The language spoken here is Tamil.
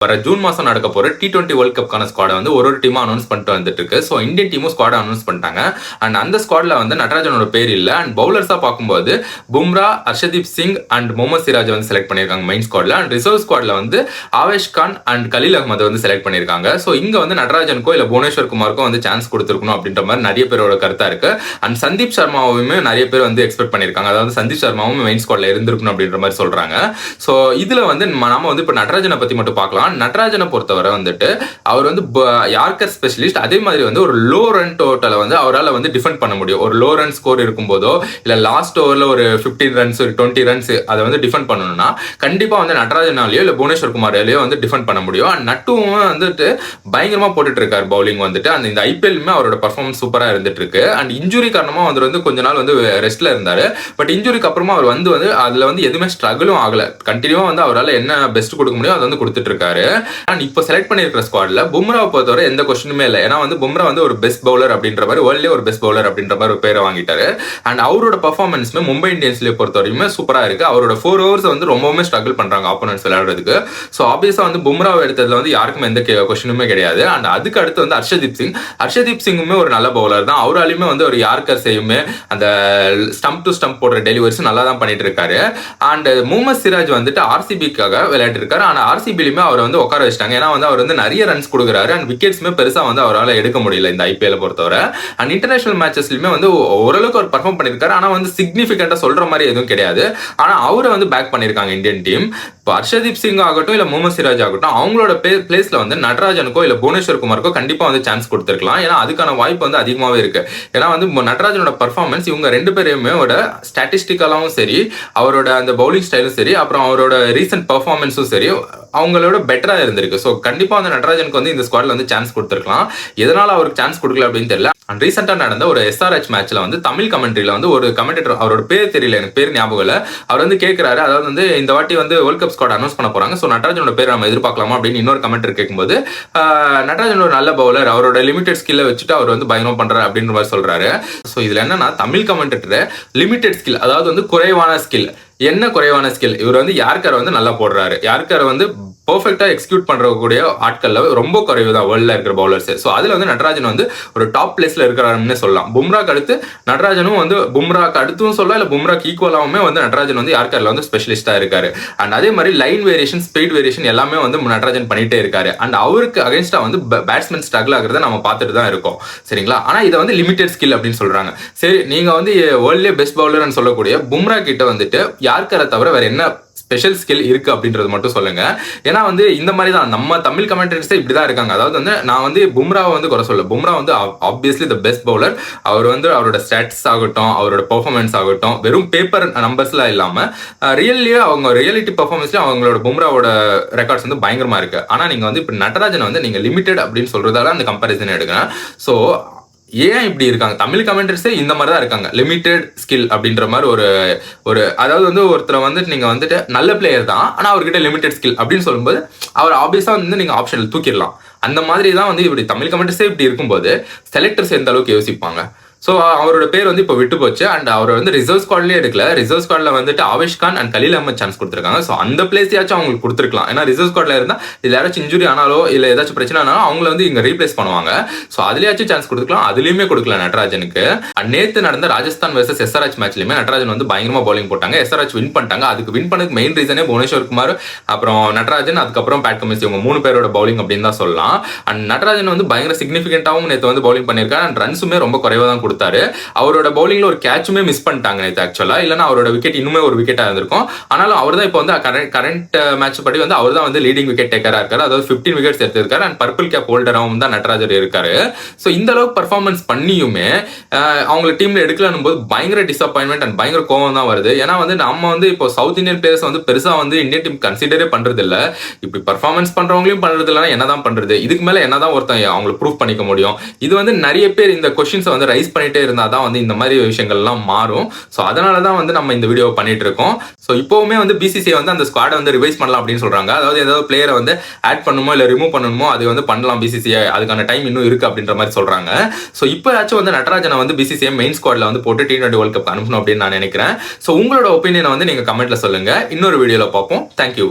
வர ஜூன் மாசம் நடக்க போற T20 வேர்ல்ட் கப்கான ஸ்குவாட வந்து ஒரு டீமா அனௌன்ஸ் பண்ணிட்டு வந்துட்டு இருக்கு. ஸோ இந்தியன் டீமும் ஸ்குவாட அனௌன்ஸ் பண்ணிட்டாங்க. அண்ட் அந்த ஸ்குவாட்ல வந்து நட்ராஜனோட பேர் இல்ல. அண்ட் பவுலர்ஸா பார்க்கும்போது பும்ரா, ஹர்ஷதீப் சிங் அண்ட் முகமது சிராஜ் வந்து செலக்ட் பண்ணிருக்காங்க மெயின் ஸ்குவாட்ல. அண்ட் ரிசர்வ் ஸ்குவாட்ல வந்து ஆவேஷ் கான் அண்ட் கலீல் அகமது வந்து செலக்ட் பண்ணிருக்காங்க. ஸோ இங்க வந்து நட்ராஜனுக்கோ இல்ல புவனேஸ்வர் குமாருக்கோ வந்து சான்ஸ் கொடுத்துருக்கணும் அப்படின்ற மாதிரி நிறைய பேரோட கருத்தா இருக்கு. அண்ட் சந்தீப் சர்மாவுமே நிறைய பேர் வந்து எக்ஸ்பெக்ட் பண்ணிருக்காங்க. அதாவது சந்தீப் சர்மாவும் மெயின் ஸ்குவாட்ல இருந்திருக்கணும் அப்படின்ற மாதிரி சொல்றாங்க. ஸோ இதுல வந்து நாம வந்து இப்ப நட்ராஜனை பத்தி மட்டும் பார்க்கலாம். நட்ராஜனை பொறுத்தவரை வந்துட்டு அவர் வந்து யார்கர் ஸ்பெஷலிஸ்ட். அதே மாதிரி வந்து ஒரு லோ ரன் டோட்டலை வந்து அவரால் வந்து டிஃபெண்ட் பண்ண முடியும். ஒரு லோ ரன் ஸ்கோர் இருக்கும்போதோ இல்ல லாஸ்ட் ஓவர்ல ஒரு 15 ரன்ஸ் ஒரு 20 ரன்ஸ் அதை வந்து டிஃபெண்ட் பண்ணணும்னா கண்டிப்பா வந்து நட்ராஜனாலேயோ இல்ல புவனேஸ்வர் குமாராலேயோ வந்து டிஃபெண்ட் பண்ண முடியும். அண்ட் நட்டுவும் வந்துட்டு பயங்கரமா போட்டுட்டு இருக்காரு பவுலிங் வந்துட்டு. அந்த இந்த ஐபிஎல்லுமே அவரோட பர்ஃபார்மன்ஸ் சூப்பரா இருந்துட்டு இருக்கு. அண்ட் இன்ஜுரி காரணமா அவர் வந்து கொஞ்ச நாள் வந்து ரெஸ்ட்ல இருந்தாரு. பட் இன்ஜுரிக்கு அப்புறமா அவர் வந்து அதுல வந்து எதுவுமே ஸ்ட்ரகிளும் ஆகல. கண்டினியூவா வந்து அவரால் என்ன பெஸ்ட் கொடுக்க முடியும் அதை வந்து கொடுத்துட்டு இருக்காரு. அண்ட் இப்போ செலக்ட் பண்ணிருக்கிற ஸ்குவாட்ல பும்ராவை பொறுத்தவரை எந்த கொஸ்டினுமே இல்லை. ஏன்னா வந்து பும்ரா வந்து ஒரு பெஸ்ட் பவுலர் அப்படின்ற மாதிரி வேர்ல்ட்லேயே ஒரு பெஸ்ட் பவுலர் அப்படின்ற மாதிரி ஒரு பேரை வாங்கிட்டாரு. அண்ட் அவரோட பர்ஃபார்மன்ஸ்மே மும்பை இந்தியன்ஸ்லேயே பொறுத்தவரைக்குமே சூப்பரா இருக்கு. அவரோட 4 ஓவர்ஸ் வந்து ரொம்பவுமே ஸ்ட்ரகிள் பண்றாங்க ஆப்போனன்ட்ஸ் விளையாடுறதுக்கு. ஸோ ஆப்வியஸா வந்து பும்ராவை எடுத்ததுல வந்து யாருக்கும் எந்த கொஸ்டினுமே கிடையாது. அண்ட் அதுக்கு அடுத்து வந்து ஹர்ஷதீப் சிங்குமே ஒரு நல்ல பவுலர் தான். அவராலையுமே வந்து ஒரு யார்கர் செய்யுமே அந்த ஸ்டம்ப் டு ஸ்டம்ப் போடுற டெலிவரிஸ் நல்லா தான் பண்ணிட்டு இருக்காரு. அண்ட் முகமது சிராஜ் வந்துட்டு ஆர்சிபிக்காக விளையாட்டு இருக்காரு. ஆனால் ஆர்சிபிலுமே அவர் வந்து உட்கார வச்சிட்டாங்க. ஏன்னா வந்து அவர் வந்து நிறைய ரன்ஸ் கொடுக்குறாரு. அண்ட் விக்கெட்ஸ்மே பெருசா வந்து அவரால் எடுக்க முடியல இந்த ஐபிஎல் பொறுத்தவரை. அண்ட் இன்டர்நேஷனல் மேட்சஸ்லயுமே வந்து ஓரளவுக்கு அவர் பர்ஃபார்ம் பண்ணிருக்காரு. ஆனா வந்து சிக்னிஃபிகண்டா சொல்ற மாதிரி எதுவும் கிடையாது. ஆனா அவரை வந்து பேக் பண்ணிருக்காங்க இந்தியன் டீம். இப்போ ஹர்ஷதீப் சிங் ஆகட்டும் இல்ல முகமது சிராஜ் ஆகட்டும் அவங்களோட பிளேஸ்ல வந்து நட்ராஜனுக்கோ இல்ல புவனேஸ்வர் குமாருக்கோ கண்டிப்பா வந்து சான்ஸ் கொடுத்துருக்கலாம். ஏன்னா அதுக்கான வாய்ப்பு வந்து அதிகமாவே இருக்கு. ஏன்னா வந்து நட்ராஜனோட பர்ஃபார்மன்ஸ் இவங்க 2 பேரையுமே ஸ்டாட்டிஸ்டிக்கலாவும் சரி, அவரோட அந்த பவுலிங் ஸ்டைலும் சரி, அப்புறம் அவரோட ரீசன்ட் பர்ஃபார்மன்ஸும் சரி அவங்களோட பெட்டரா இருந்திருக்கு. ஸோ கண்டிப்பா வந்து நட்ராஜனுக்கு வந்து இந்த ஸ்குவாட்ல வந்து சான்ஸ் கொடுத்துருக்கலாம். எதனால அவருக்கு சான்ஸ் கொடுக்கல அப்படின்னு தெரியல. அண்ட் ரீசெண்டா நடந்த ஒரு SRH மேட்ச்ல வந்து தமிழ் கமெண்ட்ரியில வந்து ஒரு கமெண்டேட்டர், அவரோட பேர் தெரியல, எனக்கு பேர் ஞாபகம் இல்லை, அவர் வந்து கேட்கிறாரு, அதாவது வந்து இந்த வாட்டி வந்து வேர்ல்ட் கப் ஸ்குவாட் அனௌன்ஸ் பண்ண போறாங்க. ஸோ நட்ராஜனோட பேர் நம்ம எதிர்பார்க்கலாமா அப்படின்னு இன்னொரு கமெண்டர் கேட்கும்போது நட்ராஜன் ஒரு நல்ல பவுலர், அவரோட லிமிடெட் ஸ்கில்லை வச்சுட்டு அவர் வந்து பயங்கரம் பண்றாரு அப்படின்ற மாதிரி சொல்றாரு. ஸோ இதுல என்னன்னா தமிழ் கமெண்டேட்டர் லிமிடெட் ஸ்கில், அதாவது வந்து குறைவான ஸ்கில். என்ன குறைவான ஸ்கில்? இவர் வந்து யார்கர் வந்து நல்லா போடுறாரு. யார்கர் வந்து பர்ஃபெக்டா எக்ஸிக்யூட் பண்றக்கூடிய ஆட்கள்ல ரொம்ப குறைவு தான் வேர்ல்ட்ல இருக்கிற பவுலர்ஸ். ஸோ அதுல வந்து நட்ராஜன் வந்து ஒரு டாப் பிளேஸ்ல இருக்கிறாருன்னு சொல்லலாம். பும்ராக்கு அடுத்து நட்ராஜனும் வந்து பும்ராக்கு அடுத்தும் சொல்லலாம், இல்ல பும்ராக்கு ஈக்குவலாவுமே வந்து நட்ராஜன் வந்து யார்கர்ல வந்து ஸ்பெஷலிஸ்டா இருக்காரு. அண்ட் அதே மாதிரி லைன் வேரியேஷன், ஸ்பீட் வேரியேஷன் எல்லாமே வந்து நட்ராஜன் பண்ணிட்டே இருக்காரு. அண்ட் அவருக்கு அகைன்ஸ்டா வந்து பேட்ஸ்மேன் ஸ்ட்ரகிள் ஆகிறத நம்ம பார்த்துட்டு தான் இருக்கோம். சரிங்களா? ஆனா இதை வந்து லிமிடெட் ஸ்கில் அப்படின்னு சொல்றாங்க. சரி, நீங்க வந்து வேர்ல்ட்லேயே பெஸ்ட் பவுலர்னு சொல்லக்கூடிய பும்ரா கிட்ட வந்துட்டு யார்கரை தவிர வேற என்ன ஸ்பெஷல் ஸ்கில் இருக்கு அப்படின்றது மட்டும் சொல்லுங்க. ஏன்னா வந்து இந்த மாதிரி தான் நம்ம தமிழ் கமெண்டேட்டர்ஸே இப்படிதான் இருக்காங்க. அதாவது வந்து நான் வந்து பும்ராவை வந்து குறை சொல்ல, பும்ரா வந்து ஆப்வியஸ்லி த பெஸ்ட் பவுலர். அவர் வந்து அவரோட ஸ்டாட்ஸ் ஆகட்டும், அவரோட பெர்ஃபார்மன்ஸ் ஆகட்டும், வெறும் பேப்பர் நம்பர்ஸ்லாம் இல்லாம ரியல்லியே அவங்க ரியாலிட்டி பெர்ஃபார்மன்ஸ்ல அவங்களோட பும்ராவோட ரெக்கார்ட்ஸ் வந்து பயங்கரமா இருக்கு. ஆனா நீங்க வந்து இப்ப நட்ராஜன் வந்து நீங்க லிமிடெட் அப்படின்னு சொல்றதால அந்த கம்பேரிசன் எடுக்கிறேன். ஸோ ஏன் இப்படி இருக்காங்க? தமிழ் கமெண்டர்ஸே இந்த மாதிரி தான் இருக்காங்க. லிமிடெட் ஸ்கில் அப்படின்ற மாதிரி ஒரு அதாவது வந்து ஒருத்தர் வந்துட்டு நீங்க வந்துட்டு நல்ல பிளேயர் தான், ஆனா அவர்கிட்ட லிமிடெட் ஸ்கில் அப்படின்னு சொல்லும்போது அவர் ஆப்வியஸா வந்து நீங்க ஆப்ஷனில் தூக்கிடலாம். அந்த மாதிரி தான் வந்து இப்படி தமிழ் கமெண்டர்ஸே இப்படி இருக்கும்போது செலக்டர்ஸ் எந்த அளவுக்கு யோசிப்பாங்க? ஸோ அவரோட பேர் வந்து இப்போ விட்டு போச்சு. அண்ட் அவர் வந்து ரிசர்வ் ஸ்குவாட்லேயே எடுக்கல. ரிசர்வ் ஸ்குவாட்ல வந்துட்டு ஆவேஷ் கான் அண்ட் கலீல் அகமது சான்ஸ் கொடுத்துருக்காங்க. ஸோ அந்த பிளேஸையாச்சும் அவங்களுக்கு கொடுத்துருக்கலாம். ஏன்னா ரிசர்வ் ஸ்குவாட்ல இருந்தால் இல்லை யாராச்சும் இன்ஜுரி ஆனாலோ இல்லை ஏதாச்சும் பிரச்சனை ஆனாலும் அவங்கள வந்து இங்கே ரீப்ளேஸ் பண்ணுவாங்க. ஸோ அதுலயாச்சும் சான்ஸ் கொடுத்துக்கலாம். அதுலயுமே கொடுக்கல நட்ராஜனுக்கு. நேற்று நடந்த ராஜஸ்தான் வர்சஸ் SRH மேட்ச்லயுமே நட்ராஜன் வந்து பயங்கரமா பவுலிங் போட்டாங்க. SRH வின் பண்ணிட்டாங்க. அதுக்கு வின் பண்ணதுக்கு மெயின் ரீசனே புவனேஸ்வர் குமார், அப்புறம் நட்ராஜன், அதுக்கப்புறம் பேட் கமின்ஸ், இவங்க 3 பேரோட பவுலிங் அப்படின்னு தான் சொல்லலாம். அண்ட் நட்ராஜன் வந்து பயங்கர சிக்னிஃபிகண்டாவும் நேற்று வந்து பவுலிங் பண்ணியிருக்காரு. அண்ட் ரன்ஸுமே ரொம்ப குறைவாக தான் கொடுத்தாரு. அவரோட பவுலிங்ல ஒரு கேட்சுமே மிஸ் பண்ணிட்டாங்க நேற்று ஆக்சுவலா. இல்லைன்னா அவரோட விக்கெட் இன்னுமே ஒரு விக்கெட்டா இருந்திருக்கும். ஆனாலும் அவர் தான் இப்போ வந்து கரண்ட் மேட்ச் படி வந்து அவர் தான் வந்து லீடிங் விக்கெட் டேக்கரா இருக்காரு. அதாவது 15 விக்கெட்ஸ் எடுத்திருக்காரு. அண்ட் பர்பிள் கேப் ஹோல்டராகவும் தான் நட்ராஜர் இருக்காரு. ஸோ இந்த அளவுக்கு பர்ஃபார்மன்ஸ் பண்ணியுமே அவங்க டீம்ல எடுக்கலன்னும் போது பயங்கர டிசப்பாயின்மெண்ட் அண்ட் பயங்கர கோவம் தான் வருது. ஏன்னா வந்து நம்ம வந்து இப்போ சவுத் இந்தியன் பிளேயர்ஸ் வந்து பெருசா வந்து இந்தியன் டீம் கன்சிடரே பண்றது இல்ல. இப்படி பர்ஃபார்மன்ஸ் பண்றவங்களையும் பண்றது இல்லைன்னா என்னதான் பண்றது? இதுக்கு மேல என்னதான் ஒருத்தன் அவங்களுக்கு ப்ரூவ் பண்ணிக்க முடியும்? இது வந்து நிறைய பேர் இந்த கொஸ்டின்ஸை வந்து ரைஸ் பண்ணிட்டே இருந்தாதான் வந்து இந்த மாதிரி விஷயங்கள்லாம் மாறும். ஸோ அதனால தான் வந்து நம்ம இந்த வீடியோ பண்ணிட்டு இருக்கோம். ஸோ இப்போவுமே வந்து BCCI வந்து அந்த ஸ்குவாடை வந்து ரிவைஸ் பண்ணலாம் அப்படின்னு சொல்றாங்க. அதாவது ஏதாவது பிளேயரை வந்து ஆட் பண்ணுமோ இல்லை ரிமூவ் பண்ணணுமோ அது வந்து பண்ணலாம் BCCI, அதுக்கான டைம் இன்னும் இருக்கு அப்படின்ற மாதிரி சொல்றாங்க. ஸோ இப்போயாச்சும் வந்து நட்ராஜனை வந்து BCCI மெயின் ஸ்குவாட்ல வந்து போட்டு T20 வேர்ல்ட் கப் அனுப்பணும் அப்படின்னு நான் நினைக்கிறேன். ஸோ உங்களோட ஒப்பீனியனை வந்து நீங்க கமெண்ட்ல சொல்லுங்க. இன்னொரு வீடியோல பார்ப்போம். தேங்க்யூ.